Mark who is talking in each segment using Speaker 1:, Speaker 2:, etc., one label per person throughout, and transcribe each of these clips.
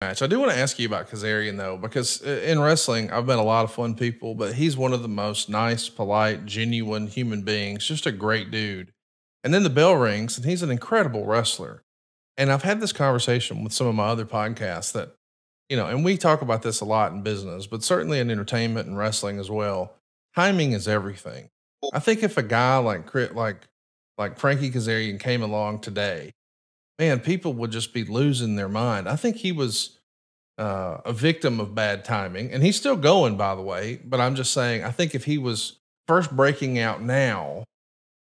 Speaker 1: match. I do want to ask you about Kazarian though, because in wrestling, I've met a lot of fun people, but he's one of the most nice, polite, genuine human beings. Just a great dude. And then the bell rings, and he's an incredible wrestler. And I've had this conversation with some of my other podcasts that, and we talk about this a lot in business, but certainly in entertainment and wrestling as well. Timing is everything. I think if a guy like Frankie Kazarian came along today, man, people would just be losing their mind. I think he was a victim of bad timing, and he's still going, by the way. But I'm just saying, I think if he was first breaking out now,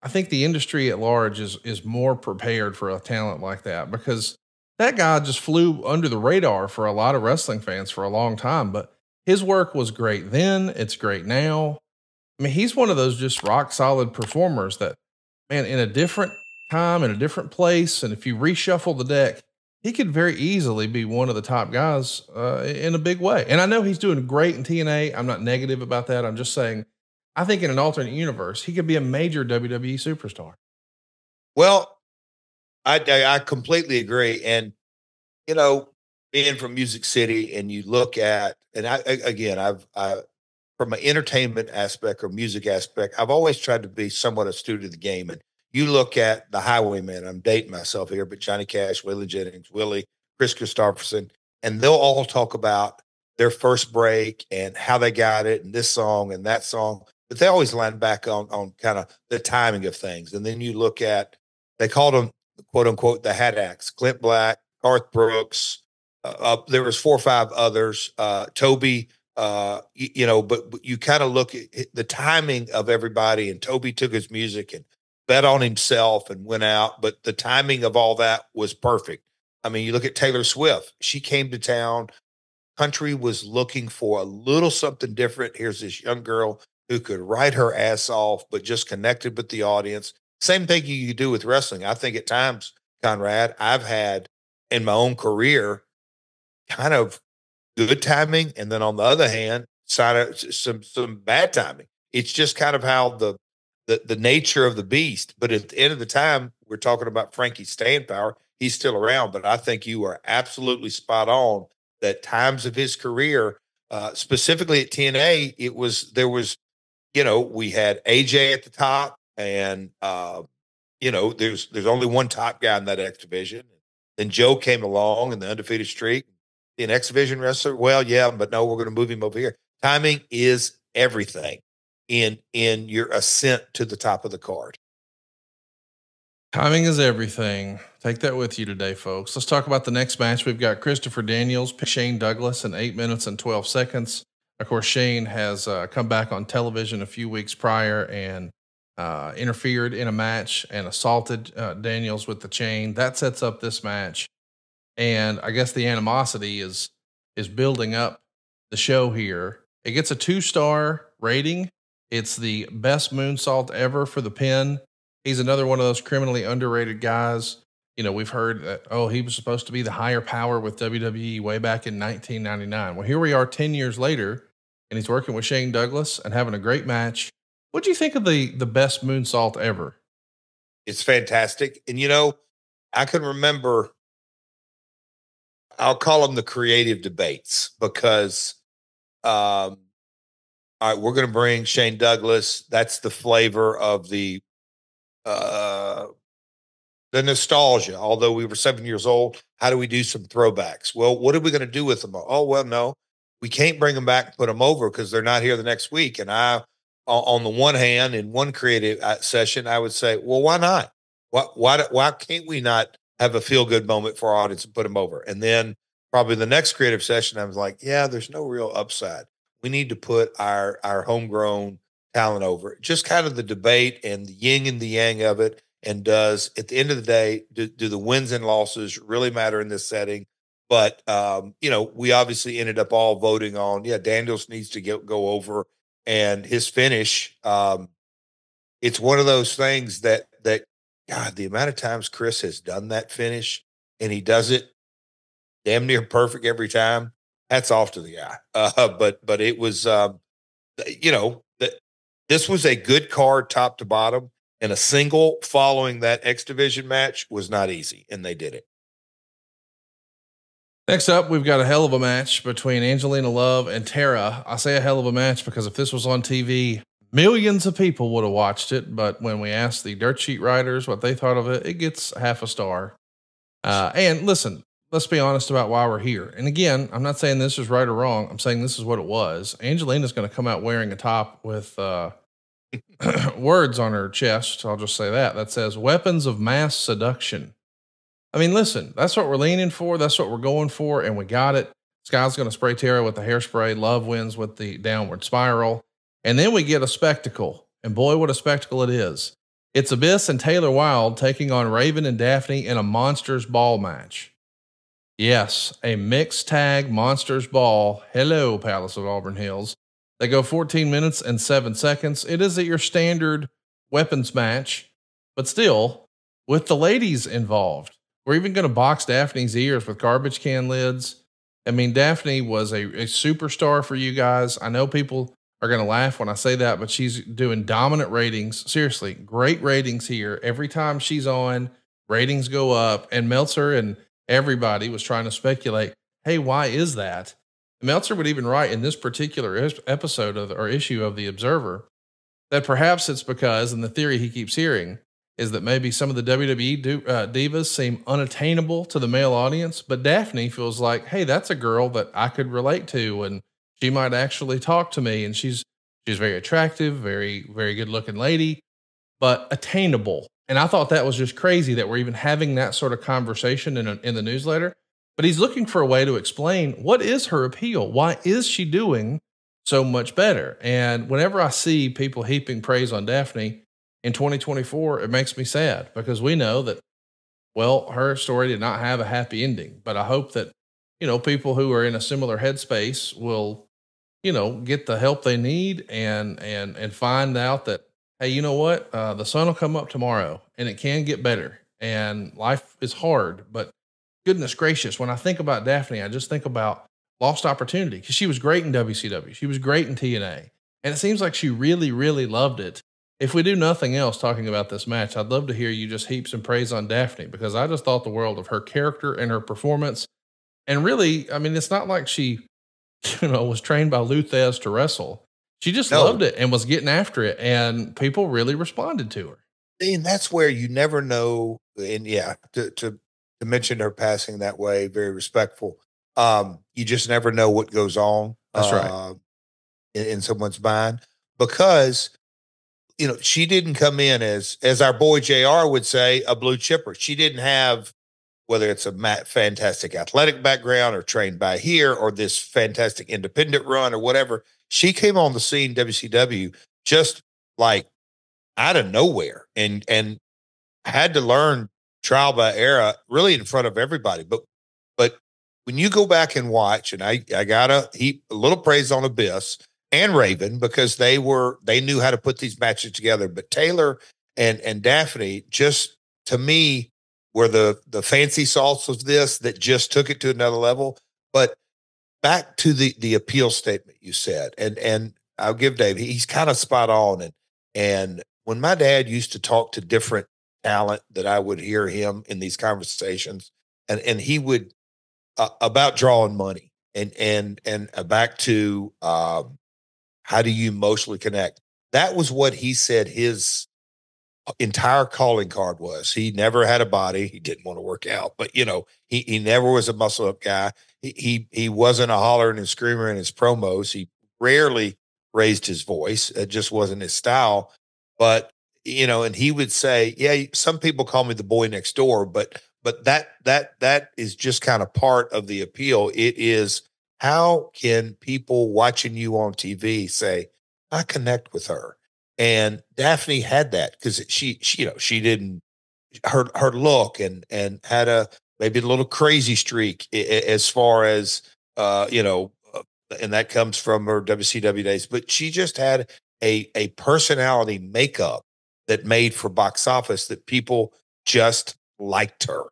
Speaker 1: I think the industry at large is more prepared for a talent like that, because that guy just flew under the radar for a lot of wrestling fans for a long time. But his work was great then; it's great now. I mean, he's one of those just rock solid performers that, man, in a different time, in a different place, and if you reshuffle the deck, he could very easily be one of the top guys in a big way. And I know he's doing great in TNA. I'm not negative about that. I'm just saying, I think in an alternate universe, he could be a major WWE superstar.
Speaker 2: Well, I completely agree. And, being from Music City, and you look at, and I from an entertainment aspect or music aspect, I've always tried to be somewhat a student of the game. And you look at the Highwaymen, I'm dating myself here, but Johnny Cash, Waylon Jennings, Willie, Chris Christopherson, and they'll all talk about their first break and how they got it and this song and that song. But they always line back on kind of the timing of things. And then you look at, they called them, quote unquote, the Hat Acts, Clint Black, Garth Brooks. There was 4 or 5 others, Toby, but you kind of look at the timing of everybody, and Toby took his music and bet on himself and went out, but the timing of all that was perfect. I mean, you look at Taylor Swift. She came to town. Country was looking for a little something different. Here's this young girl who could write her ass off, but just connected with the audience. Same thing you do with wrestling. I think at times, Conrad, I've had in my own career kind of good timing, and then on the other hand, some bad timing. It's just kind of how the nature of the beast. But at the end of the time, we're talking about Frankie's staying power. He's still around, but I think you are absolutely spot on that times of his career, specifically at TNA, we had AJ at the top, and there's only one top guy in that X division. Then Joe came along in the undefeated streak. An X division wrestler, well, yeah, but no, we're going to move him over here. Timing is everything in your ascent to the top of the card.
Speaker 1: Timing is everything. Take that with you today, folks. Let's talk about the next match. We've got Christopher Daniels, Shane Douglas in 8 minutes and 12 seconds. Of course, Shane has come back on television a few weeks prior and interfered in a match and assaulted Daniels with the chain. That sets up this match. And I guess the animosity is building up the show here. It gets a 2-star rating. It's the best moonsault ever for the pin. He's another one of those criminally underrated guys. We've heard that, he was supposed to be the higher power with WWE way back in 1999. Well, here we are 10 years later, and he's working with Shane Douglas and having a great match. What do you think of the best moonsault ever?
Speaker 2: It's fantastic. And, I can remember, I'll call them the creative debates, because, all right, we're going to bring Shane Douglas. That's the flavor of the nostalgia. Although we were 7 years old, how do we do some throwbacks? Well, what are we going to do with them? Oh, well, no, we can't bring them back and put them over because they're not here the next week. And on the one hand, in one creative session, I would say, well, why not? Why can't we not have a feel good moment for our audience and put them over? And then probably the next creative session, I was like, yeah, there's no real upside. We need to put our homegrown talent over. Just kind of the debate and the yin and the yang of it. And at the end of the day, do the wins and losses really matter in this setting? But, we obviously ended up all voting on, Daniels needs to go over, and his finish. It's one of those things that God, the amount of times Chris has done that finish, and he does it damn near perfect every time. Hats off to the guy. But it was, this was a good card top to bottom, and a single following that X Division match was not easy, and they did it.
Speaker 1: Next up, we've got a hell of a match between Angelina Love and Tara. I say a hell of a match because if this was on TV, millions of people would have watched it. But when we asked the dirt sheet writers what they thought of it, it gets half a star. And listen, let's be honest about why we're here. And again, I'm not saying this is right or wrong. I'm saying this is what it was. Angelina's going to come out wearing a top with words on her chest. I'll just say that says weapons of mass seduction. I mean, listen, that's what we're leaning for. That's what we're going for. And we got it. Sky's going to spray Tara with the hairspray. Love wins with the downward spiral. And then we get a spectacle. And boy, what a spectacle it is. It's Abyss and Taylor Wilde taking on Raven and Daphne in a Monsters Ball match. Yes, a mixed tag Monsters Ball. Hello, Palace of Auburn Hills. They go 14 minutes and 7 seconds. It is your standard weapons match, but still with the ladies involved. We're even going to box Daphne's ears with garbage can lids. I mean, Daphne was a superstar for you guys. I know people are going to laugh when I say that, but she's doing dominant ratings. Seriously, great ratings here. Every time she's on, ratings go up. And Meltzer and everybody was trying to speculate, hey, why is that? Meltzer would even write in this particular episode or issue of The Observer that perhaps it's because, and the theory he keeps hearing, is that maybe some of the WWE divas seem unattainable to the male audience, but Daphne feels like, hey, that's a girl that I could relate to, and she might actually talk to me, and she's very attractive, very, very good looking lady, but attainable. And I thought that was just crazy that we're even having that sort of conversation in the newsletter. But he's looking for a way to explain what is her appeal? Why is she doing so much better? And whenever I see people heaping praise on Daphne in 2024, it makes me sad because we know that, well, her story did not have a happy ending. But I hope that, people who are in a similar headspace will, get the help they need and find out that, hey, you know what? The sun will come up tomorrow and it can get better. And life is hard, but goodness gracious, when I think about Daphne, I just think about lost opportunity because she was great in WCW. She was great in TNA. And it seems like she really, really loved it. If we do nothing else talking about this match, I'd love to hear you just heap some praise on Daphne because I just thought the world of her character and her performance. And really, I mean, it's not like she, was trained by Luthez to wrestle. She just loved it and was getting after it. And people really responded to her.
Speaker 2: And that's where you never know. And yeah, to mention her passing that way, very respectful. You just never know what goes on.
Speaker 1: That's right.
Speaker 2: In someone's mind because, she didn't come in as our boy JR would say, a blue chipper. She didn't have, whether it's a fantastic athletic background or trained by here or this fantastic independent run or whatever. She came on the scene, WCW, just like out of nowhere and had to learn trial by error really in front of everybody. But when you go back and watch, and I got a little praise on Abyss and Raven because they knew how to put these matches together. But Taylor and Daphne just, to me, were the fancy salts of this that just took it to another level. But back to the appeal statement you said, and I'll give Dave, he's kind of spot on. And when my dad used to talk to different talent that I would hear him in these conversations, and he would about drawing money and back to how do you emotionally connect? That was what he said his entire calling card was. He never had a body. He didn't want to work out, but he never was a muscle up guy. He wasn't a hollering and screamer in his promos. He rarely raised his voice. It just wasn't his style. But and he would say, yeah, some people call me the boy next door, but that is just kind of part of the appeal. It is, how can people watching you on TV say, I connect with her? And Daphne had that because she didn't, her look and had maybe a little crazy streak as far as, and that comes from her WCW days, but she just had a personality makeup that made for box office that people just liked her.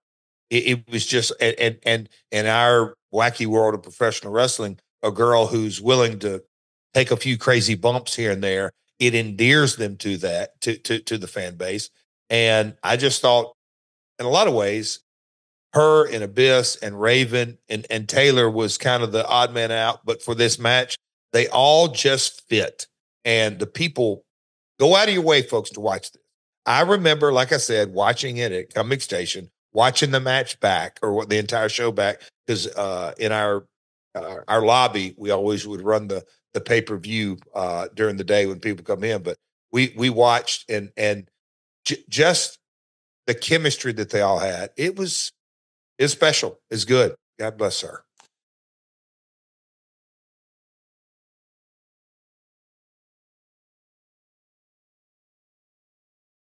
Speaker 2: It was just, and in our wacky world of professional wrestling, a girl who's willing to take a few crazy bumps here and there, it endears them to that, to the fan base. And I just thought, in a lot of ways, her and Abyss and Raven and Taylor was kind of the odd man out, but for this match, they all just fit. And the people go out of your way, folks, to watch this. I remember, like I said, watching it at Comic Station, watching the match back or the entire show back, because in our lobby, we always would run the pay-per-view during the day when people come in. But we watched and just the chemistry that they all had. It's special. It's good. God bless her.